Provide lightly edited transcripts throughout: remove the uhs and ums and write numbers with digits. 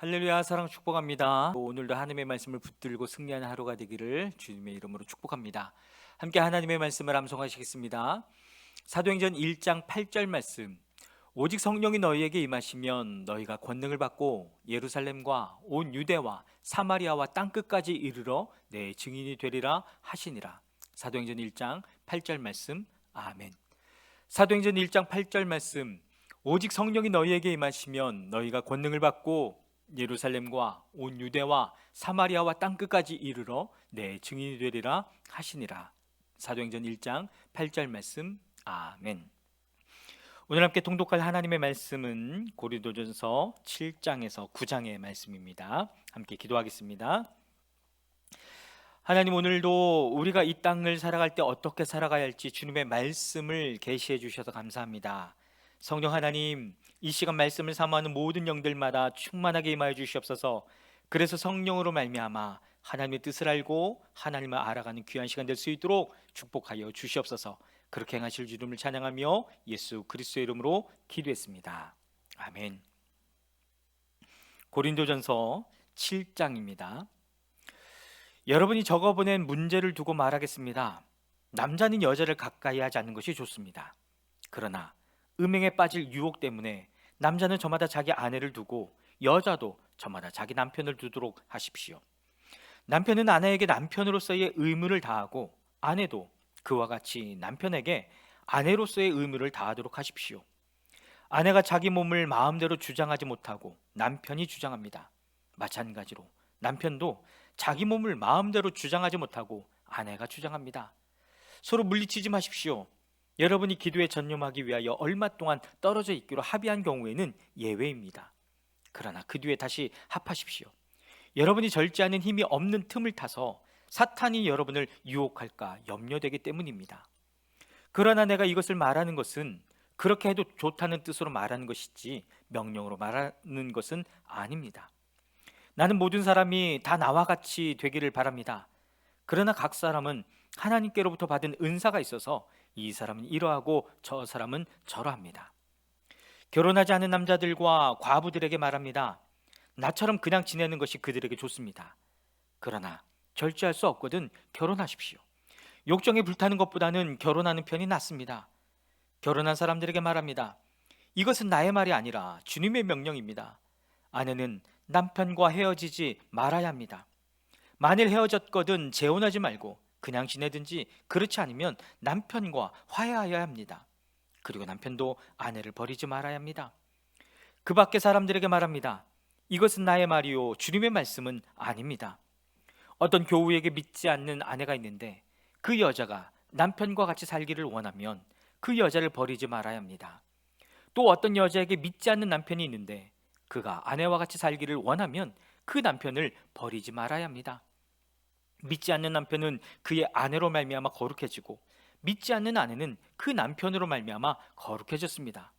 할렐루야, 사랑 축복합니다. 오늘도 하나님의 말씀을 붙들고 승리하는 하루가 되기를 주님의 이름으로 축복합니다. 함께 하나님의 말씀을 암송하시겠습니다. 사도행전 1장 8절 말씀. 오직 성령이 너희에게 임하시면 너희가 권능을 받고 예루살렘과 온 유대와 사마리아와 땅끝까지 이르러 내 증인이 되리라 하시니라. 사도행전 1장 8절 말씀. 아멘. 사도행전 1장 8절 말씀. 오직 성령이 너희에게 임하시면 너희가 권능을 받고 예루살렘과 온 유대와 사마리아와 땅끝까지 이르러 내 증인이 되리라 하시니라. 사도행전 1장 8절 말씀. 아멘. 오늘 함께 통독할 하나님의 말씀은 고린도전서 7장에서 9장의 말씀입니다. 함께 기도하겠습니다. 하나님, 오늘도 우리가 이 땅을 살아갈 때 어떻게 살아가야 할지 주님의 말씀을 계시해 주셔서 감사합니다. 성령 하나님, 이 시간 말씀을 사모하는 모든 영들마다 충만하게 임하여 주시옵소서. 그래서 성령으로 말미암아 하나님의 뜻을 알고 하나님을 알아가는 귀한 시간 될 수 있도록 축복하여 주시옵소서. 그렇게 행하실 주님을 찬양하며 예수 그리스도의 이름으로 기도했습니다. 아멘. 고린도전서 7장입니다. 여러분이 적어보낸 문제를 두고 말하겠습니다. 남자는 여자를 가까이 하지 않는 것이 좋습니다. 그러나 음행에 빠질 유혹 때문에 남자는 저마다 자기 아내를 두고 여자도 저마다 자기 남편을 두도록 하십시오. 남편은 아내에게 남편으로서의 의무를 다하고 아내도 그와 같이 남편에게 아내로서의 의무를 다하도록 하십시오. 아내가 자기 몸을 마음대로 주장하지 못하고 남편이 주장합니다. 마찬가지로 남편도 자기 몸을 마음대로 주장하지 못하고 아내가 주장합니다. 서로 물리치지 마십시오. 여러분이 기도에 전념하기 위하여 얼마 동안 떨어져 있기로 합의한 경우에는 예외입니다. 그러나 그 뒤에 다시 합하십시오. 여러분이 절제하는 힘이 없는 틈을 타서 사탄이 여러분을 유혹할까 염려되기 때문입니다. 그러나 내가 이것을 말하는 것은 그렇게 해도 좋다는 뜻으로 말하는 것이지 명령으로 말하는 것은 아닙니다. 나는 모든 사람이 다 나와 같이 되기를 바랍니다. 그러나 각 사람은 하나님께로부터 받은 은사가 있어서 이 사람은 이러하고 저 사람은 저러합니다. 결혼하지 않은 남자들과 과부들에게 말합니다. 나처럼 그냥 지내는 것이 그들에게 좋습니다. 그러나 절제할 수 없거든 결혼하십시오. 욕정에 불타는 것보다는 결혼하는 편이 낫습니다. 결혼한 사람들에게 말합니다. 이것은 나의 말이 아니라 주님의 명령입니다. 아내는 남편과 헤어지지 말아야 합니다. 만일 헤어졌거든 재혼하지 말고 그냥 지내든지 그렇지 않으면 남편과 화해하여야 합니다. 그리고 남편도 아내를 버리지 말아야 합니다. 그 밖에 사람들에게 말합니다. 이것은 나의 말이요 주님의 말씀은 아닙니다. 어떤 교우에게 믿지 않는 아내가 있는데 그 여자가 남편과 같이 살기를 원하면 그 여자를 버리지 말아야 합니다. 또 어떤 여자에게 믿지 않는 남편이 있는데 그가 아내와 같이 살기를 원하면 그 남편을 버리지 말아야 합니다. 믿지 않는 남편은 그의 아내로 말미암아 거룩해지고 믿지 않는 아내는 그 남편으로 말미암아 거룩해졌습니다.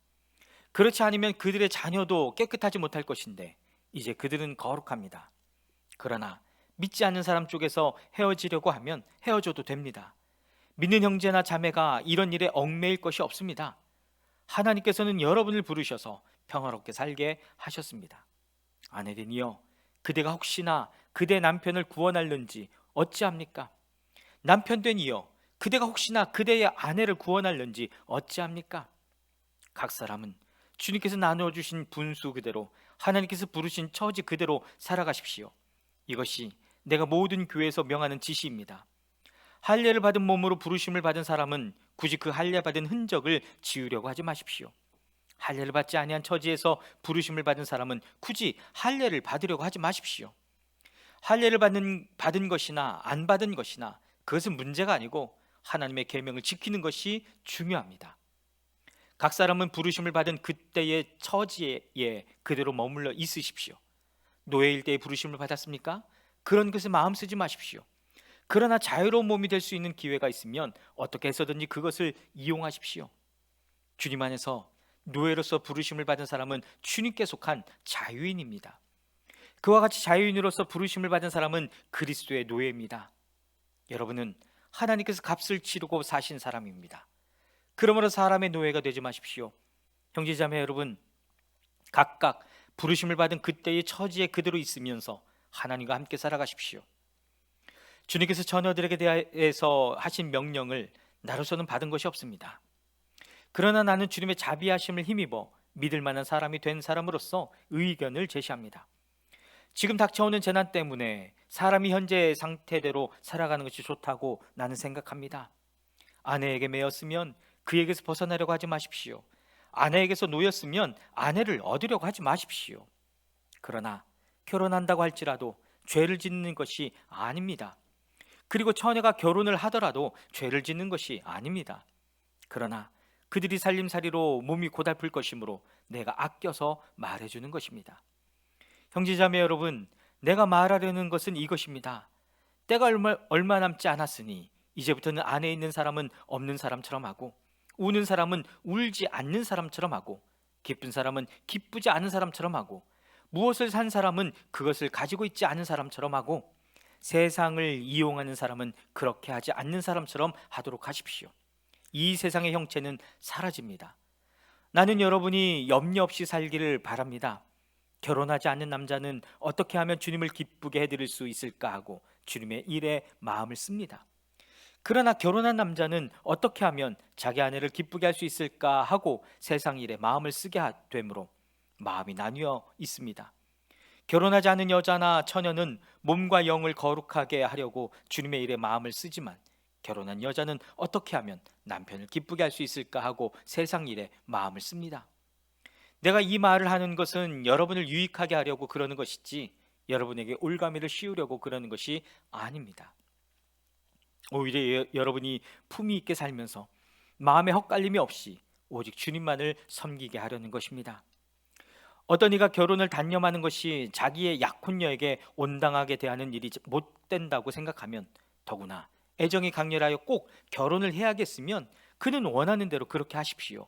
그렇지 않으면 그들의 자녀도 깨끗하지 못할 것인데 이제 그들은 거룩합니다. 그러나 믿지 않는 사람 쪽에서 헤어지려고 하면 헤어져도 됩니다. 믿는 형제나 자매가 이런 일에 얽매일 것이 없습니다. 하나님께서는 여러분을 부르셔서 평화롭게 살게 하셨습니다. 아내되니여 그대가 혹시나 그대 남편을 구원할는지 어찌합니까? 남편되니여 그대가 혹시나 그대의 아내를 구원할는지 어찌합니까? 각 사람은 주님께서 나누어 주신 분수 그대로 하나님께서 부르신 처지 그대로 살아가십시오. 이것이 내가 모든 교회에서 명하는 지시입니다. 할례를 받은 몸으로 부르심을 받은 사람은 굳이 그 할례 받은 흔적을 지우려고 하지 마십시오. 할례를 받지 아니한 처지에서 부르심을 받은 사람은 굳이 할례를 받으려고 하지 마십시오. 할례를 받은 것이나 안 받은 것이나 그것은 문제가 아니고 하나님의 계명을 지키는 것이 중요합니다. 각 사람은 부르심을 받은 그때의 처지에 그대로 머물러 있으십시오. 노예일 때에 부르심을 받았습니까? 그런 것에 마음 쓰지 마십시오. 그러나 자유로운 몸이 될 수 있는 기회가 있으면 어떻게 해서든지 그것을 이용하십시오. 주님 안에서 노예로서 부르심을 받은 사람은 주님께 속한 자유인입니다. 그와 같이 자유인으로서 부르심을 받은 사람은 그리스도의 노예입니다. 여러분은 하나님께서 값을 치르고 사신 사람입니다. 그러므로 사람의 노예가 되지 마십시오. 형제자매 여러분, 각각 부르심을 받은 그때의 처지에 그대로 있으면서 하나님과 함께 살아가십시오. 주님께서 자녀들에게 대해서 하신 명령을 나로서는 받은 것이 없습니다. 그러나 나는 주님의 자비하심을 힘입어 믿을 만한 사람이 된 사람으로서 의견을 제시합니다. 지금 닥쳐오는 재난 때문에 사람이 현재의 상태대로 살아가는 것이 좋다고 나는 생각합니다. 아내에게 매였으면 그에게서 벗어나려고 하지 마십시오. 아내에게서 놓였으면 아내를 얻으려고 하지 마십시오. 그러나 결혼한다고 할지라도 죄를 짓는 것이 아닙니다. 그리고 처녀가 결혼을 하더라도 죄를 짓는 것이 아닙니다. 그러나 그들이 살림살이로 몸이 고달플 것이므로 내가 아껴서 말해주는 것입니다. 형제자매 여러분, 내가 말하려는 것은 이것입니다. 때가 얼마 남지 않았으니 이제부터는 안에 있는 사람은 없는 사람처럼 하고, 우는 사람은 울지 않는 사람처럼 하고, 기쁜 사람은 기쁘지 않은 사람처럼 하고, 무엇을 산 사람은 그것을 가지고 있지 않은 사람처럼 하고, 세상을 이용하는 사람은 그렇게 하지 않는 사람처럼 하도록 하십시오. 이 세상의 형체는 사라집니다. 나는 여러분이 염려 없이 살기를 바랍니다. 결혼하지 않는 남자는 어떻게 하면 주님을 기쁘게 해드릴 수 있을까 하고 주님의 일에 마음을 씁니다. 그러나 결혼한 남자는 어떻게 하면 자기 아내를 기쁘게 할 수 있을까 하고 세상 일에 마음을 쓰게 되므로 마음이 나뉘어 있습니다. 결혼하지 않은 여자나 처녀는 몸과 영을 거룩하게 하려고 주님의 일에 마음을 쓰지만, 결혼한 여자는 어떻게 하면 남편을 기쁘게 할 수 있을까 하고 세상 일에 마음을 씁니다. 내가 이 말을 하는 것은 여러분을 유익하게 하려고 그러는 것이지 여러분에게 올가미를 씌우려고 그러는 것이 아닙니다. 오히려 여러분이 품위 있게 살면서 마음에 헛갈림이 없이 오직 주님만을 섬기게 하려는 것입니다. 어떤 이가 결혼을 단념하는 것이 자기의 약혼녀에게 온당하게 대하는 일이 못 된다고 생각하면, 더구나 애정이 강렬하여 꼭 결혼을 해야겠으면 그는 원하는 대로 그렇게 하십시오.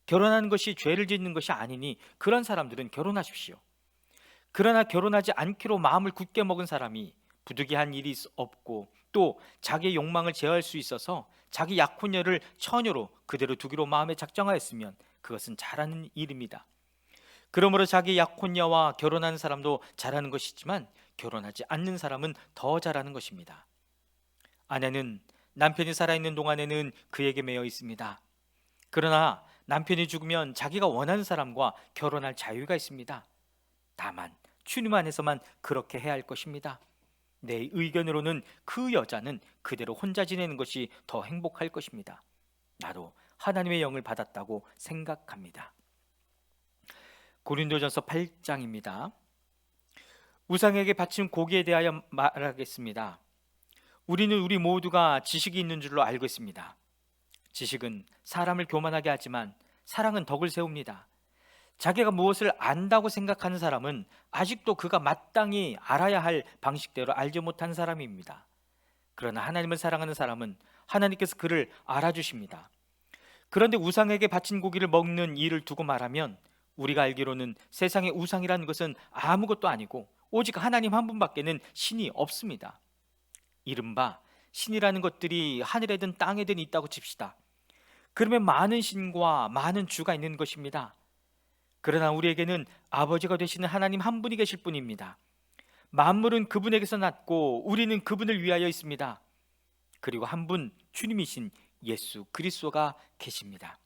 결혼하는 것이 죄를 짓는 것이 아니니 그런 사람들은 결혼하십시오. 그러나 결혼하지 않기로 마음을 굳게 먹은 사람이 부득이한 일이 없고 또 자기의 욕망을 제어할 수 있어서 자기 약혼녀를 처녀로 그대로 두기로 마음에 작정하였으면 그것은 잘하는 일입니다. 그러므로 자기 약혼녀와 결혼하는 사람도 잘하는 것이지만 결혼하지 않는 사람은 더 잘하는 것입니다. 아내는 남편이 살아있는 동안에는 그에게 매여 있습니다. 그러나 남편이 죽으면 자기가 원하는 사람과 결혼할 자유가 있습니다. 다만 주님 안에서만 그렇게 해야 할 것입니다. 내 의견으로는 그 여자는 그대로 혼자 지내는 것이 더 행복할 것입니다. 나도 하나님의 영을 받았다고 생각합니다. 고린도전서 8장입니다. 우상에게 바친 고기에 대하여 말하겠습니다. 우리는 우리 모두가 지식이 있는 줄로 알고 있습니다. 지식은 사람을 교만하게 하지만 사랑은 덕을 세웁니다. 자기가 무엇을 안다고 생각하는 사람은 아직도 그가 마땅히 알아야 할 방식대로 알지 못한 사람입니다. 그러나 하나님을 사랑하는 사람은 하나님께서 그를 알아주십니다. 그런데 우상에게 바친 고기를 먹는 일을 두고 말하면, 우리가 알기로는 세상의 우상이라는 것은 아무것도 아니고 오직 하나님 한 분밖에는 신이 없습니다. 이른바 신이라는 것들이 하늘에든 땅에든 있다고 칩시다. 그러면 많은 신과 많은 주가 있는 것입니다. 그러나 우리에게는 아버지가 되시는 하나님 한 분이 계실 뿐입니다. 만물은 그분에게서 났고 우리는 그분을 위하여 있습니다. 그리고 한 분 주님이신 예수 그리스도가 계십니다.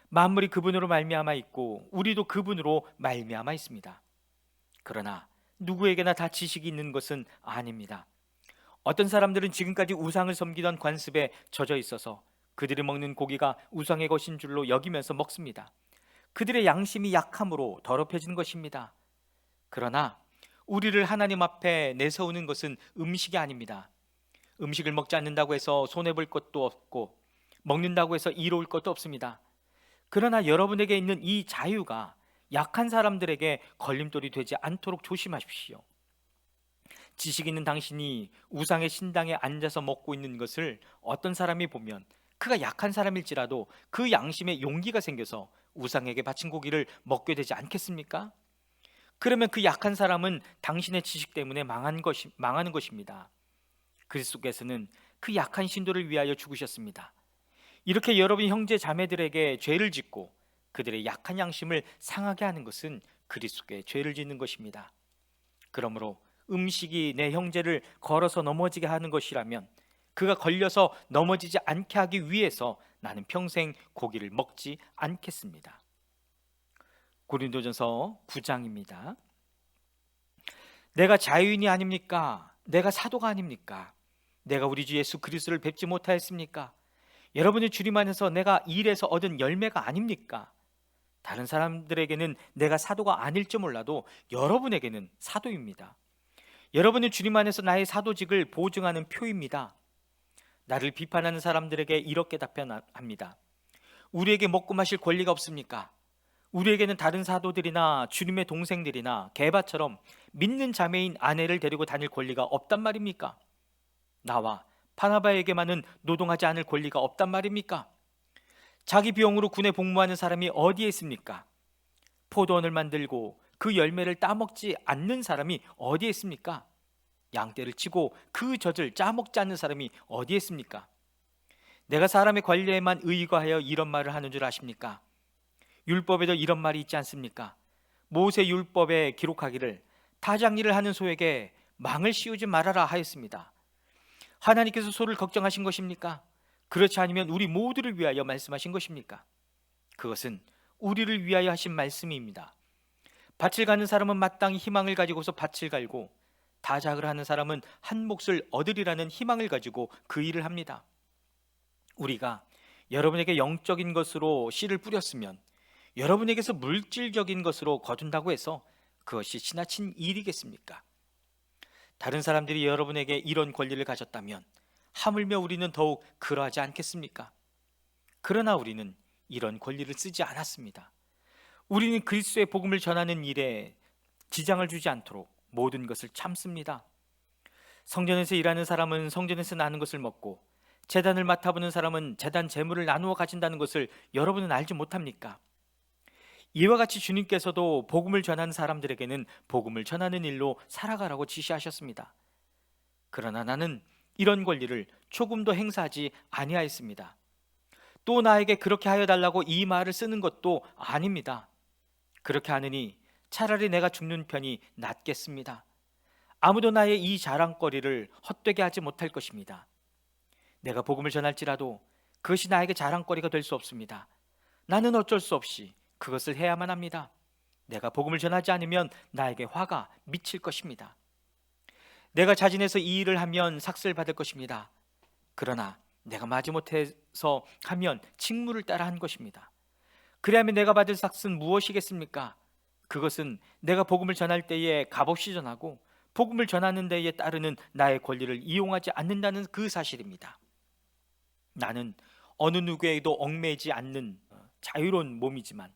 만물이 그분으로 말미암아 있고 우리도 그분으로 말미암아 있습니다. 그러나 누구에게나 다 지식이 있는 것은 아닙니다. 어떤 사람들은 지금까지 우상을 섬기던 관습에 젖어 있어서 그들이 먹는 고기가 우상의 것인 줄로 여기면서 먹습니다. 그들의 양심이 약함으로 더럽혀진 것입니다. 그러나 우리를 하나님 앞에 내세우는 것은 음식이 아닙니다. 음식을 먹지 않는다고 해서 손해볼 것도 없고 먹는다고 해서 이로울 것도 없습니다. 그러나 여러분에게 있는 이 자유가 약한 사람들에게 걸림돌이 되지 않도록 조심하십시오. 지식 있는 당신이 우상의 신당에 앉아서 먹고 있는 것을 어떤 사람이 보면 그가 약한 사람일지라도 그 양심에 용기가 생겨서 우상에게 바친 고기를 먹게 되지 않겠습니까? 그러면 그 약한 사람은 당신의 지식 때문에 망하는 것입니다. 그리스도께서는 그 약한 신도를 위하여 죽으셨습니다. 이렇게 여러분 형제 자매들에게 죄를 짓고 그들의 약한 양심을 상하게 하는 것은 그리스도께 죄를 짓는 것입니다. 그러므로 음식이 내 형제를 걸어서 넘어지게 하는 것이라면 그가 걸려서 넘어지지 않게 하기 위해서 나는 평생 고기를 먹지 않겠습니다. 고린도전서 9장입니다. 내가 자유인이 아닙니까? 내가 사도가 아닙니까? 내가 우리 주 예수 그리스도를 뵙지 못하였습니까? 여러분의 주님 안에서 내가 일해서 얻은 열매가 아닙니까? 다른 사람들에게는 내가 사도가 아닐지 몰라도 여러분에게는 사도입니다. 여러분은 주님 안에서 나의 사도직을 보증하는 표입니다. 나를 비판하는 사람들에게 이렇게 답변합니다. 우리에게 먹고 마실 권리가 없습니까? 우리에게는 다른 사도들이나 주님의 동생들이나 게바처럼 믿는 자매인 아내를 데리고 다닐 권리가 없단 말입니까? 나와 바나바에게만은 노동하지 않을 권리가 없단 말입니까? 자기 비용으로 군에 복무하는 사람이 어디에 있습니까? 포도원을 만들고 그 열매를 따먹지 않는 사람이 어디에 있습니까? 양떼를 치고 그 젖을 짜먹지 않는 사람이 어디에 있습니까? 내가 사람의 관리에만 의거하여 이런 말을 하는 줄 아십니까? 율법에도 이런 말이 있지 않습니까? 모세 율법에 기록하기를 타작일을 하는 소에게 망을 씌우지 말아라 하였습니다. 하나님께서 소를 걱정하신 것입니까? 그렇지 않으면 우리 모두를 위하여 말씀하신 것입니까? 그것은 우리를 위하여 하신 말씀입니다. 밭을 가는 사람은 마땅히 희망을 가지고서 밭을 갈고 타작을 하는 사람은 한 몫을 얻으리라는 희망을 가지고 그 일을 합니다. 우리가 여러분에게 영적인 것으로 씨를 뿌렸으면 여러분에게서 물질적인 것으로 거둔다고 해서 그것이 지나친 일이겠습니까? 다른 사람들이 여러분에게 이런 권리를 가졌다면 하물며 우리는 더욱 그러하지 않겠습니까? 그러나 우리는 이런 권리를 쓰지 않았습니다. 우리는 그리스도의 복음을 전하는 일에 지장을 주지 않도록 모든 것을 참습니다. 성전에서 일하는 사람은 성전에서 나는 것을 먹고 제단을 맡아보는 사람은 제단 제물을 나누어 가진다는 것을 여러분은 알지 못합니까? 이와 같이 주님께서도 복음을 전하는 사람들에게는 복음을 전하는 일로 살아가라고 지시하셨습니다. 그러나 나는 이런 권리를 조금도 행사하지 아니하였습니다. 또 나에게 그렇게 하여 달라고 이 말을 쓰는 것도 아닙니다. 그렇게 하느니 차라리 내가 죽는 편이 낫겠습니다. 아무도 나의 이 자랑거리를 헛되게 하지 못할 것입니다. 내가 복음을 전할지라도 그것이 나에게 자랑거리가 될 수 없습니다. 나는 어쩔 수 없이 그것을 해야만 합니다. 내가 복음을 전하지 않으면 나에게 화가 미칠 것입니다. 내가 자진해서 이 일을 하면 삭슬 받을 것입니다. 그러나 내가 마지못해서 하면 직무를 따라 한 것입니다. 그리하면 내가 받을 삭은 무엇이겠습니까? 그것은 내가 복음을 전할 때에 값없이 전하고 복음을 전하는 데에 따르는 나의 권리를 이용하지 않는다는 그 사실입니다. 나는 어느 누구에게도 얽매이지 않는 자유로운 몸이지만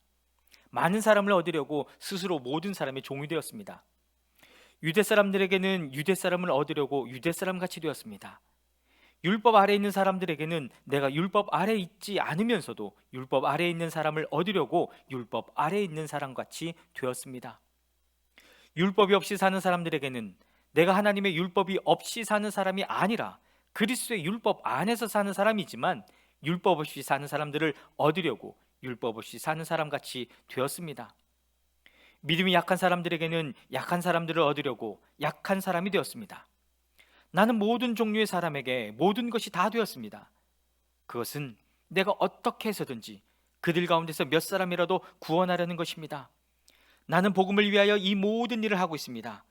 많은 사람을 얻으려고 스스로 모든 사람의 종이 되었습니다. 유대 사람들에게는 유대 사람을 얻으려고 유대 사람 같이 되었습니다. 율법 아래에 있는 사람들에게는 내가 율법 아래에 있지 않으면서도 율법 아래에 있는 사람을 얻으려고 율법 아래에 있는 사람 같이 되었습니다. 율법이 없이 사는 사람들에게는 내가 하나님의 율법이 없이 사는 사람이 아니라 그리스도의 율법 안에서 사는 사람이지만 율법 없이 사는 사람들을 얻으려고 율법 없이 사는 사람 같이 되었습니다. 믿음이 약한 사람들에게는 약한 사람들을 얻으려고 약한 사람이 되었습니다. 나는 모든 종류의 사람에게 모든 것이 다 되었습니다. 그것은 내가 어떻게 해서든지 그들 가운데서 몇 사람이라도 구원하려는 것입니다. 나는 복음을 위하여 이 모든 일을 하고 있습니다.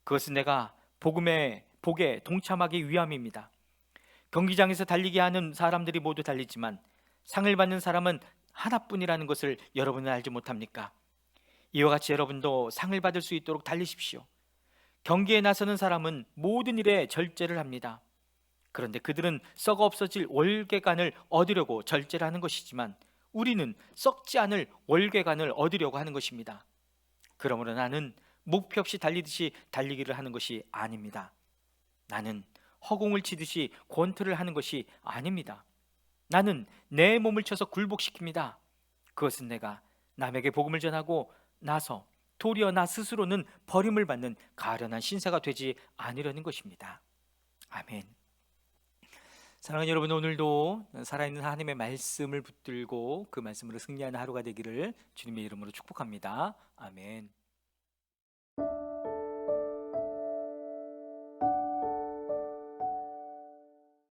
그것은 내가 복음의 복에 동참하기 위함입니다. 경기장에서 달리기 하는 사람들이 모두 달리지만 상을 받는 사람은 하나뿐이라는 것을 여러분은 알지 못합니까? 이와 같이 여러분도 상을 받을 수 있도록 달리십시오. 경기에 나서는 사람은 모든 일에 절제를 합니다. 그런데 그들은 썩어 없어질 월계관을 얻으려고 절제를 하는 것이지만 우리는 썩지 않을 월계관을 얻으려고 하는 것입니다. 그러므로 나는 목표 없이 달리듯이 달리기를 하는 것이 아닙니다. 나는 허공을 치듯이 권투를 하는 것이 아닙니다. 나는 내 몸을 쳐서 굴복시킵니다. 그것은 내가 남에게 복음을 전하고 나서 도리어 나 스스로는 버림을 받는 가련한 신사가 되지 않으려는 것입니다. 아멘. 사랑하는 여러분, 오늘도 살아있는 하나님의 말씀을 붙들고 그 말씀으로 승리하는 하루가 되기를 주님의 이름으로 축복합니다. 아멘.